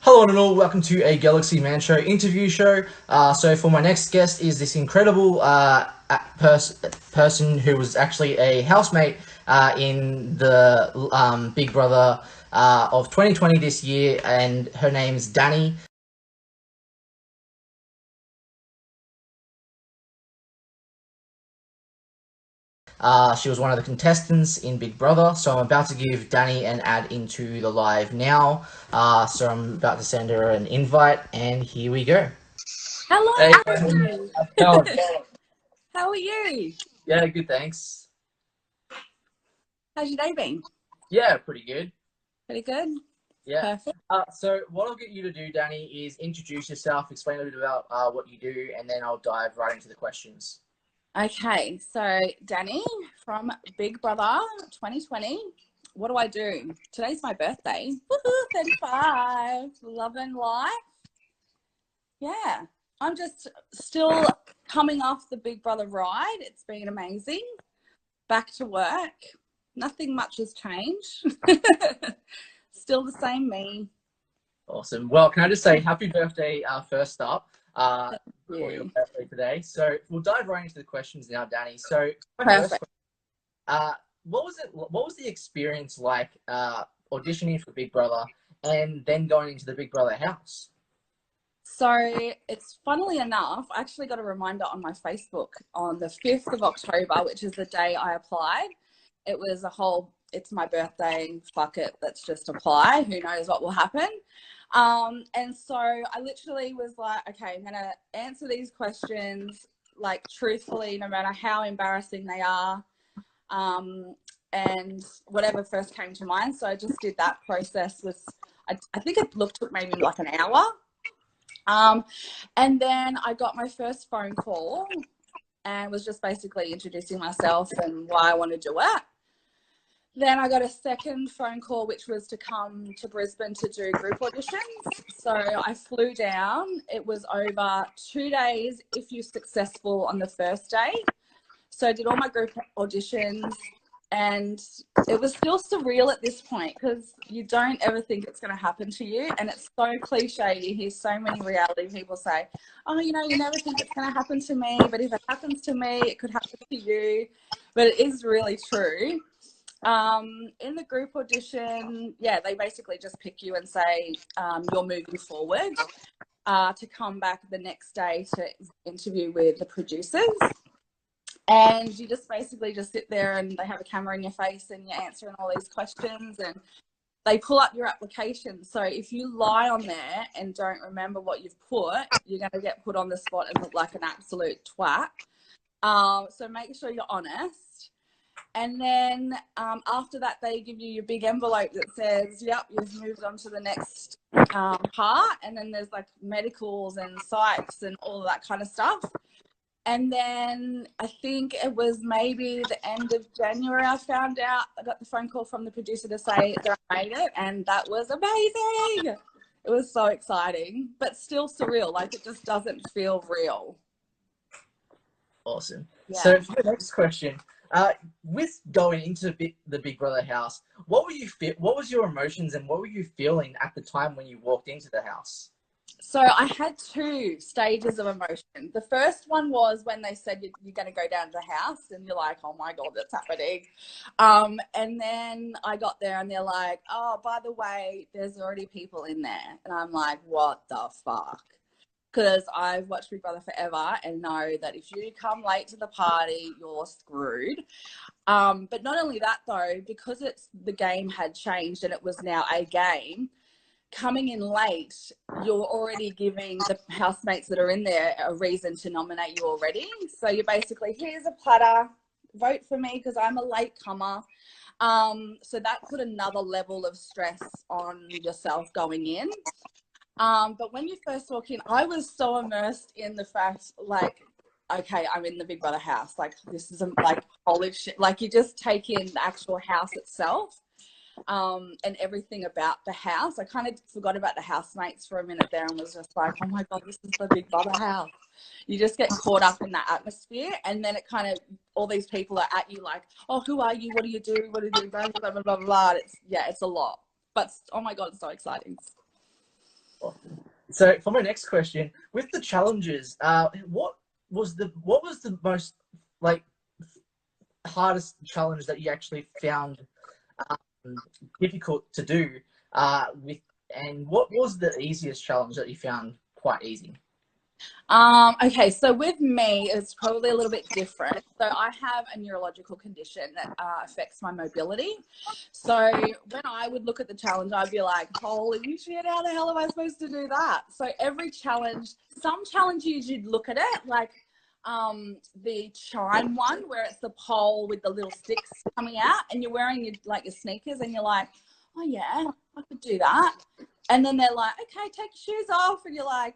Hello and all, welcome to a Galaxy Man Show interview show. So for my next guest is this incredible person who was actually a housemate in the Big Brother of 2020 this year, and her name's Danni. She was one of the contestants in Big Brother, so I'm about to give Danni an ad into the live now. So I'm about to send her an invite, and here we go. Hey, Hello. how's it going? How are you? Yeah, good, thanks. How's your day been? Yeah, pretty good. Pretty good. Yeah. Perfect. So what I'll get you to do, Danni, is introduce yourself, explain a bit about what you do, and then I'll dive right into the questions. Okay, so Danny from Big Brother 2020. What do I do? Today's my birthday. Woohoo, 35. Loving life. Yeah, I'm just still coming off the Big Brother ride. It's been amazing. Back to work. Nothing much has changed. Still the same me. Awesome. Well, can I just say happy birthday first up for your You. birthday today. So we'll dive right into the questions now, Danni. So my first Perfect. question, what was the experience like auditioning for Big Brother and then going into the Big Brother house? So it's funnily enough, I actually got a reminder on my Facebook on the 5th of October, which is the day I applied. It was a whole, it's my birthday, fuck it, let's just apply. Who knows what will happen? And so I literally was like, okay, I'm going to answer these questions like truthfully, no matter how embarrassing they are. And whatever first came to mind. So I just did that process with, I think it took maybe like an hour. And then I got my first phone call and was just basically introducing myself and why I want to do it. Then I got a second phone call, which was to come to Brisbane to do group auditions. So I flew down. It was over 2 days if you're successful on the first day. So I did all my group auditions, and it was still surreal at this point because you don't ever think it's going to happen to you. And it's so cliche. You hear so many reality people say, oh, you never think it's going to happen to me, but if it happens to me, it could happen to you. But it is really true. In the group audition, yeah, they basically just pick you and say you're moving forward to come back the next day to interview with the producers. And you just basically just sit there and they have a camera in your face and you're answering all these questions and they pull up your application. So if you lie on there and don't remember what you've put, you're going to get put on the spot and look like an absolute twat. So make sure you're honest. And then after that, they give you your big envelope that says, yep, you've moved on to the next part. And then there's like medicals and psychs and all of that kind of stuff. And then I think it was maybe the end of January I found out. I got the phone call from the producer to say that I made it, and that was amazing. It was so exciting, but still surreal. Like, it just doesn't feel real. Awesome. Yeah. So for the next question, with going into the Big Brother house, what was your emotions and what were you feeling at the time when you walked into the house? So I had 2 stages of emotion. The first one was when they said you're going to go down to the house and you're like, oh my God, that's happening. And then I got there and they're like, oh, by the way, there's already people in there. And I'm like, what the fuck? Because I've watched Big Brother forever and know that if you come late to the party, you're screwed. But not only that though, because the game had changed and it was now a game, coming in late, you're already giving the housemates that are in there a reason to nominate you already. So you're basically, here's a platter, vote for me because I'm a late comer. So that put another level of stress on yourself going in. But when you first walk in, I was so immersed in the fact, like, okay, I'm in the Big Brother house. Like, this is like, holy shit. Like, you just take in the actual house itself. And everything about the house. I kind of forgot about the housemates for a minute there and was just like, oh my God, this is the Big Brother house. You just get caught up in that atmosphere, and then it kind of, all these people are at you like, oh, who are you? What do you do? What do you do? Blah, blah, blah, blah, blah. It's a lot. But oh my God, it's so exciting. So for my next question, with the challenges, what was the most like hardest challenge that you actually found difficult to do with, and what was the easiest challenge that you found quite easy? Okay, so with me, it's probably a little bit different. So I have a neurological condition that affects my mobility. So when I would look at the challenge, I'd be like, holy shit, how the hell am I supposed to do that? So every challenge, some challenges you'd look at it like the chime one where it's the pole with the little sticks coming out and you're wearing your sneakers and you're like, oh yeah, I could do that. And then they're like, okay, take your shoes off. And you're like,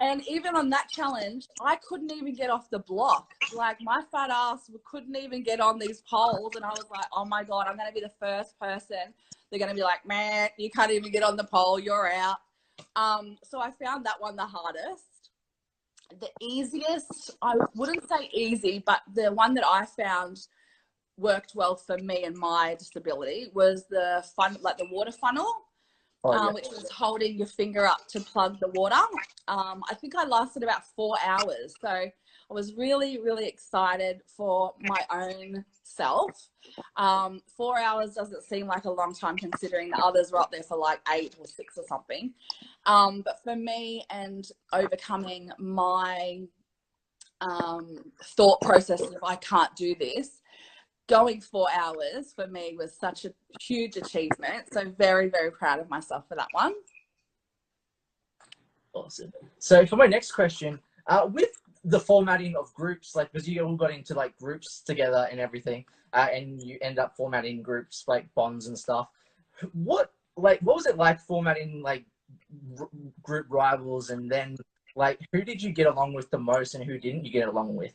and even on that challenge, I couldn't even get off the block. Like my fat ass couldn't even get on these poles. And I was like, oh my God, I'm going to be the first person. They're going to be like, man, you can't even get on the pole. You're out. So I found that one the hardest. The easiest, I wouldn't say easy, but the one that I found worked well for me and my disability was the water funnel. Which was holding your finger up to plug the water. I think I lasted about 4 hours. So I was really, really excited for my own self. 4 hours doesn't seem like a long time considering the others were up there for like 8 or 6 or something. But for me and overcoming my thought process of I can't do this, going 4 hours for me was such a huge achievement. So very, very proud of myself for that one. Awesome. So for my next question, with the formatting of groups, like because you all got into like groups together and everything, and you end up formatting groups like bonds and stuff. What was it like formatting like group rivals, and then like who did you get along with the most and who didn't you get along with?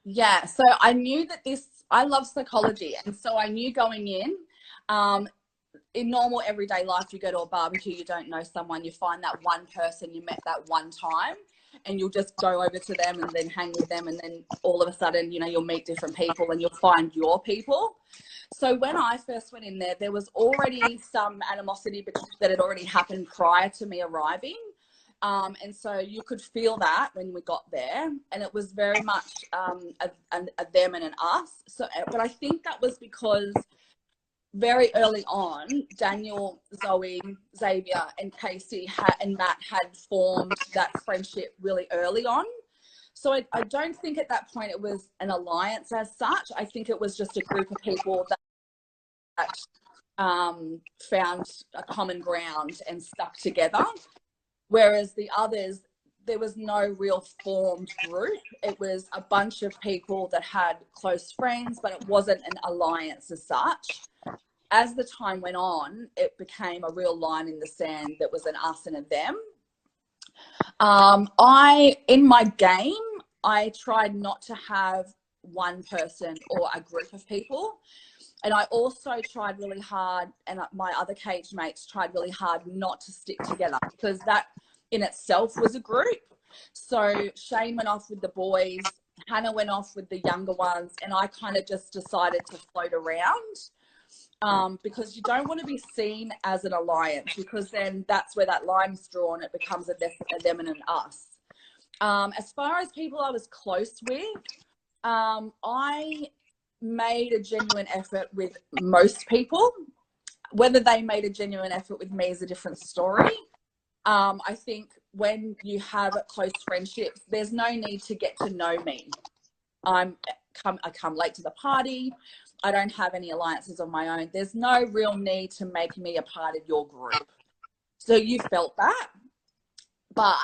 Yeah, so I knew that I love psychology, and so I knew going in normal everyday life, you go to a barbecue, you don't know someone, you find that one person you met that one time, and you'll just go over to them and then hang with them, and then all of a sudden, you'll meet different people and you'll find your people. So when I first went in there was already some animosity that had already happened prior to me arriving. And so you could feel that when we got there, and it was very much a them and an us. So, but I think that was because very early on, Daniel, Zoe, Xavier, and Casey and Matt had formed that friendship really early on. So I don't think at that point it was an alliance as such. I think it was just a group of people that found a common ground and stuck together. Whereas the others, there was no real formed group. It was a bunch of people that had close friends, but it wasn't an alliance as such. As the time went on, it became a real line in the sand that was an us and a them. In my game, I tried not to have one person or a group of people. And I also tried really hard, and my other cage mates tried really hard not to stick together, because that in itself was a group. So Shane went off with the boys, Hannah went off with the younger ones, and I kind of just decided to float around, because you don't want to be seen as an alliance, because then that's where that line's drawn. It becomes a them and an us. As far as people I was close with, I made a genuine effort with most people. Whether they made a genuine effort with me is a different story. I think when you have close friendships, there's no need to get to know me. I come late to the party. I don't have any alliances of my own. There's no real need to make me a part of your group. So you felt that. But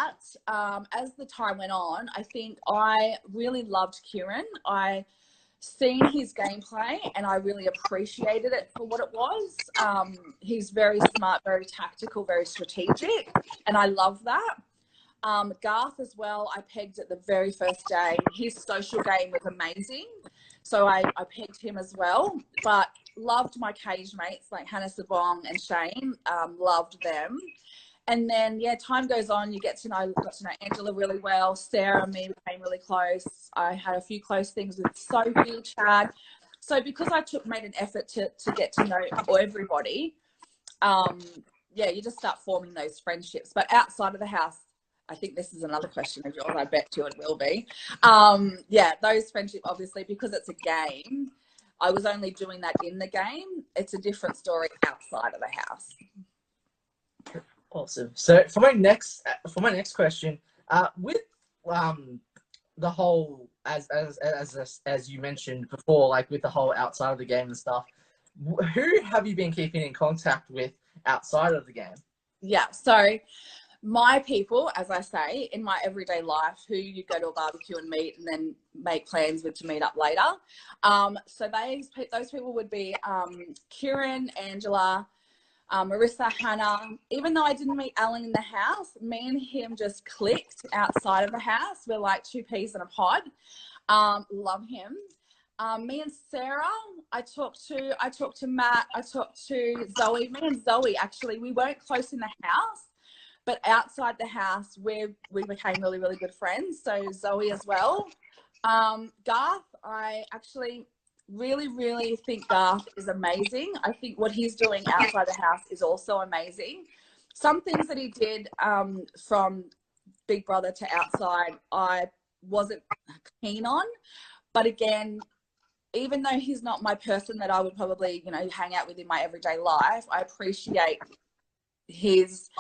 as the time went on, I think I really loved Kieran. I seen his gameplay and I really appreciated it for what it was. He's very smart, very tactical, very strategic, and I love that. Garth as well, I pegged at the very first day. His social game was amazing, so I pegged him as well, but loved my cage mates like Hannah Sabong and Shane. Loved them. And then, yeah, time goes on. You got to know Angela really well. Sarah and me became really close. I had a few close things with Sophie, Chad. So because I made an effort to get to know everybody, yeah, you just start forming those friendships. But outside of the house, I think this is another question of yours. I bet you it will be. Yeah, those friendships, obviously, because it's a game. I was only doing that in the game. It's a different story outside of the house. Awesome. So for my next question, with the whole as you mentioned before, like with the whole outside of the game and stuff, who have you been keeping in contact with outside of the game? Yeah, so my people, as I say, in my everyday life, who you go to a barbecue and meet and then make plans with to meet up later. So those people would be Kieran, Angela, Marissa, Hannah. Even though I didn't meet Alan in the house, me and him just clicked outside of the house. We're like two peas in a pod. Love him. Me and Sarah, I talked to Matt, I talked to Zoe. Me and Zoe, actually, we weren't close in the house, but outside the house, we became really, really good friends. So Zoe as well. Garth, I actually really, really think Garth is amazing. I think what he's doing outside the house is also amazing. Some things that he did from Big Brother to outside, I wasn't keen on. But again, even though he's not my person that I would probably, hang out with in my everyday life, I appreciate his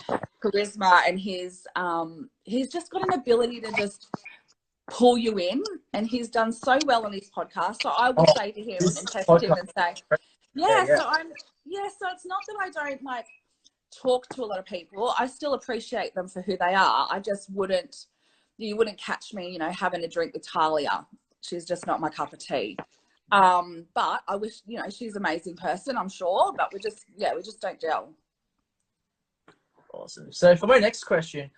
charisma and he's just got an ability to just pull you in, and he's done so well on his podcast. So I will say to him and test him and say, so it's not that I don't like talk to a lot of people. I still appreciate them for who they are. I just you wouldn't catch me, having a drink with Talia. She's just not my cup of tea. But I wish, she's an amazing person, I'm sure, but we just don't gel. Awesome. So for my next question,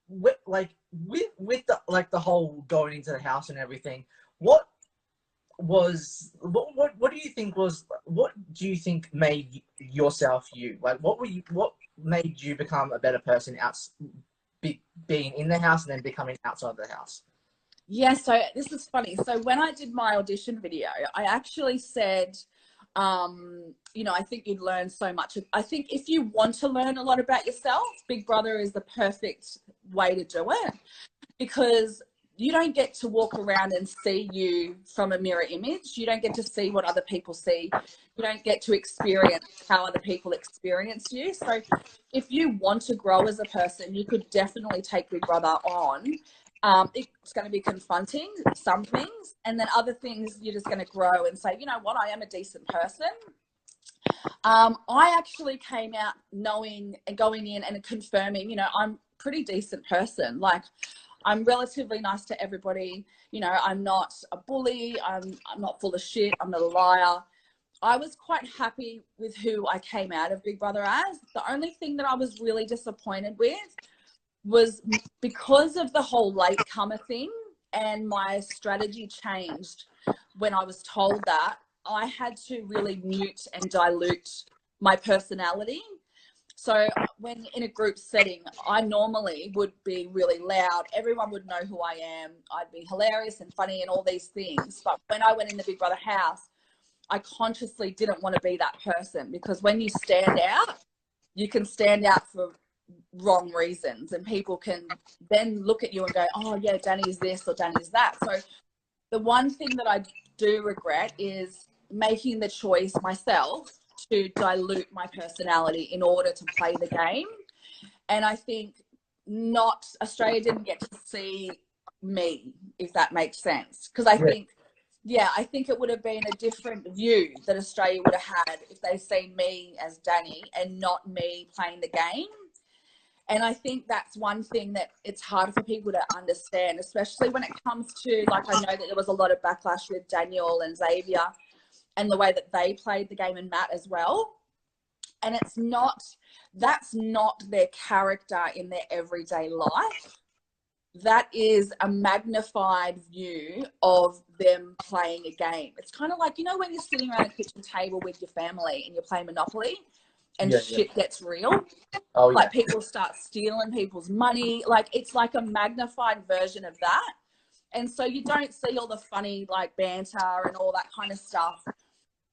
with the whole going into the house and everything, what do you think made yourself you? Like, what made you become a better person being in the house and then becoming outside the house? Yeah, so this is funny. So when I did my audition video, I actually said, I think you'd learn so much. I think if you want to learn a lot about yourself, Big Brother is the perfect way to do it, because you don't get to walk around and see you from a mirror image. You don't get to see what other people see. You don't get to experience how other people experience you. So if you want to grow as a person, you could definitely take Big Brother on. It's going to be confronting, some things, and then other things you're just going to grow and say, you know what, I am a decent person. I actually came out knowing and going in and confirming, I'm a pretty decent person. Like, I'm relatively nice to everybody. I'm not a bully. I'm not full of shit. I'm not a liar. I was quite happy with who I came out of Big Brother as. The only thing that I was really disappointed with was because of the whole latecomer thing, and my strategy changed when I was told that. I had to really mute and dilute my personality. So when in a group setting, I normally would be really loud. Everyone would know who I am. I'd be hilarious and funny and all these things. But when I went in the Big Brother house, I consciously didn't want to be that person, because when you stand out, you can stand out for wrong reasons, and people can then look at you and go, oh yeah, Danny's this or Danny's that. So the one thing that I do regret is making the choice myself to dilute my personality in order to play the game. And I think Australia didn't get to see me, if that makes sense, because I think it would have been a different view that Australia would have had if they seen me as Danni and not me playing the game. And I think that's one thing that it's hard for people to understand, especially when it comes to, like, I know that there was a lot of backlash with Daniel and Xavier and the way that they played the game, and Matt as well. And that's not their character in their everyday life. That is a magnified view of them playing a game. It's kind of like, when you're sitting around a kitchen table with your family and you're playing Monopoly and shit gets real. Oh, yeah. Like, people start stealing people's money. Like, it's like a magnified version of that. And so you don't see all the funny, like, banter and all that kind of stuff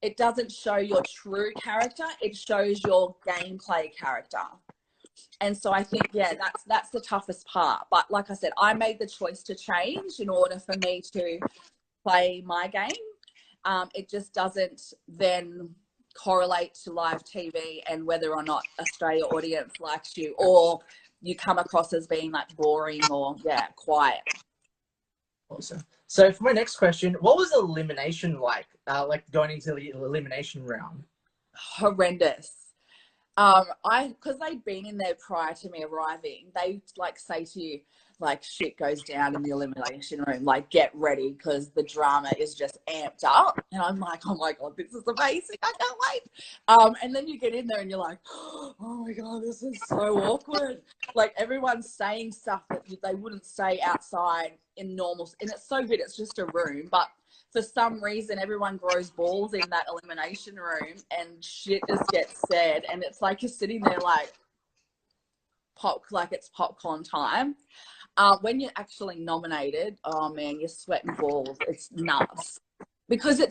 it doesn't show your true character. It shows your gameplay character. And so I think, yeah, that's the toughest part. But like I said, I made the choice to change in order for me to play my game. It just doesn't then correlate to live TV and whether or not Australia audience likes you, or you come across as being like boring or quiet. Awesome. So for my next question, what was elimination like going into the elimination round? Horrendous. Because they'd been in there prior to me arriving, they like say to you, like, shit goes down in the elimination room, like, get ready because the drama is just amped up. And I'm like, oh my God, this is amazing, I can't wait. And then you get in there and you're like, oh my God, this is so awkward. Like, everyone's saying stuff that they wouldn't say outside in normal, and it's so good, it's just a room, but for some reason everyone grows balls in that elimination room and shit just gets said, and it's like you're sitting there like it's popcorn time. When you're actually nominated, oh man, you're sweating balls. It's nuts. Because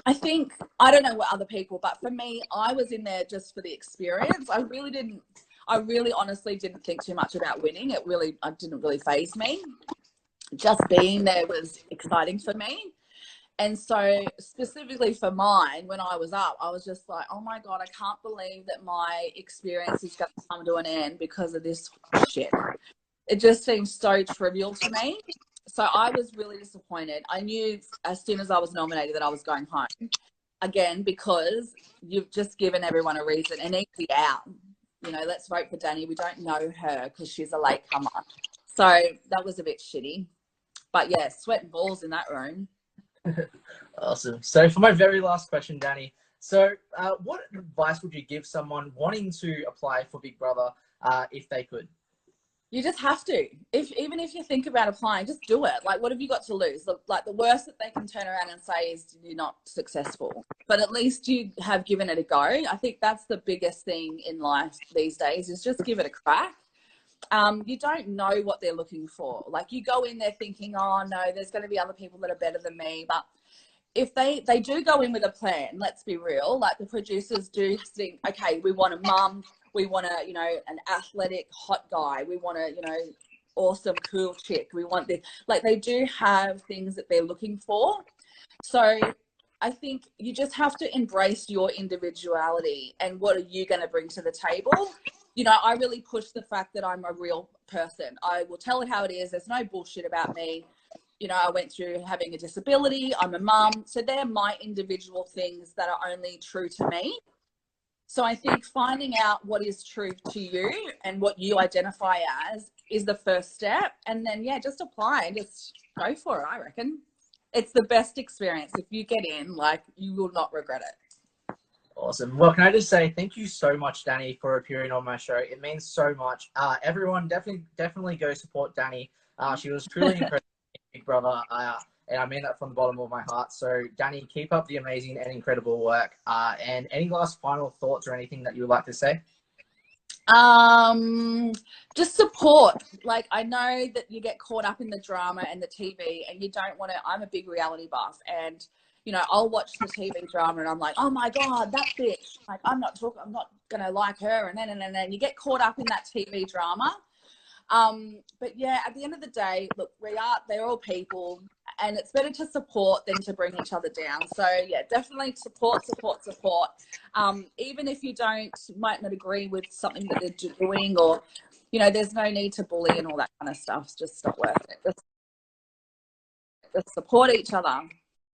I think, I don't know what other people, but for me, I was in there just for the experience. I really honestly didn't think too much about winning. It didn't really faze me. Just being there was exciting for me. And so specifically for mine, when I was up, I was just like, oh my God, I can't believe that my experience is going to come to an end because of this shit. It just seems so trivial to me. So I was really disappointed. I knew as soon as I was nominated that I was going home. Again, because you've just given everyone a reason, an easy out. You know, let's vote for Danni. We don't know her because she's a latecomer. So that was a bit shitty. But yeah, sweating balls in that room. Awesome. So for my very last question, Danni, so what advice would you give someone wanting to apply for Big Brother if they could? You just have to. Even if you think about applying, just do it. Like, what have you got to lose? Like, the worst that they can turn around and say is you're not successful. But at least you have given it a go. I think that's the biggest thing in life these days, is just give it a crack. You don't know what they're looking for. Like, you go in there thinking, oh no, there's going to be other people that are better than me. But if they do go in with a plan, let's be real, like the producers do think, okay, we want a mum, we want an athletic hot guy, we want awesome cool chick, we want this. Like, they do have things that they're looking for. So I think you just have to embrace your individuality and what are you going to bring to the table. I really push the fact that I'm a real person. I will tell it how it is. There's no bullshit about me. I went through having a disability. I'm a mum. So they're my individual things that are only true to me. So I think finding out what is true to you and what you identify as is the first step. And then, just apply and just go for it, I reckon. It's the best experience. If you get in, like, you will not regret it. Awesome. Well, can I just say thank you so much, Danni, for appearing on my show. It means so much. Everyone definitely go support Danni. She was truly incredible, Big Brother, and I mean that from the bottom of my heart. So, Danni, keep up the amazing and incredible work. And any last final thoughts or anything that you would like to say? Just support. Like, I know that you get caught up in the drama and the TV, and you don't want to. I'm a big reality buff, and I'll watch the TV drama and I'm like, oh my God, that bitch. Like, I'm not gonna like her, and then you get caught up in that TV drama. But yeah, at the end of the day, look, they're all people, and it's better to support than to bring each other down. So yeah, definitely support. Even if you might not agree with something that they're doing, or, there's no need to bully and all that kind of stuff. It's just not worth it. Just support each other.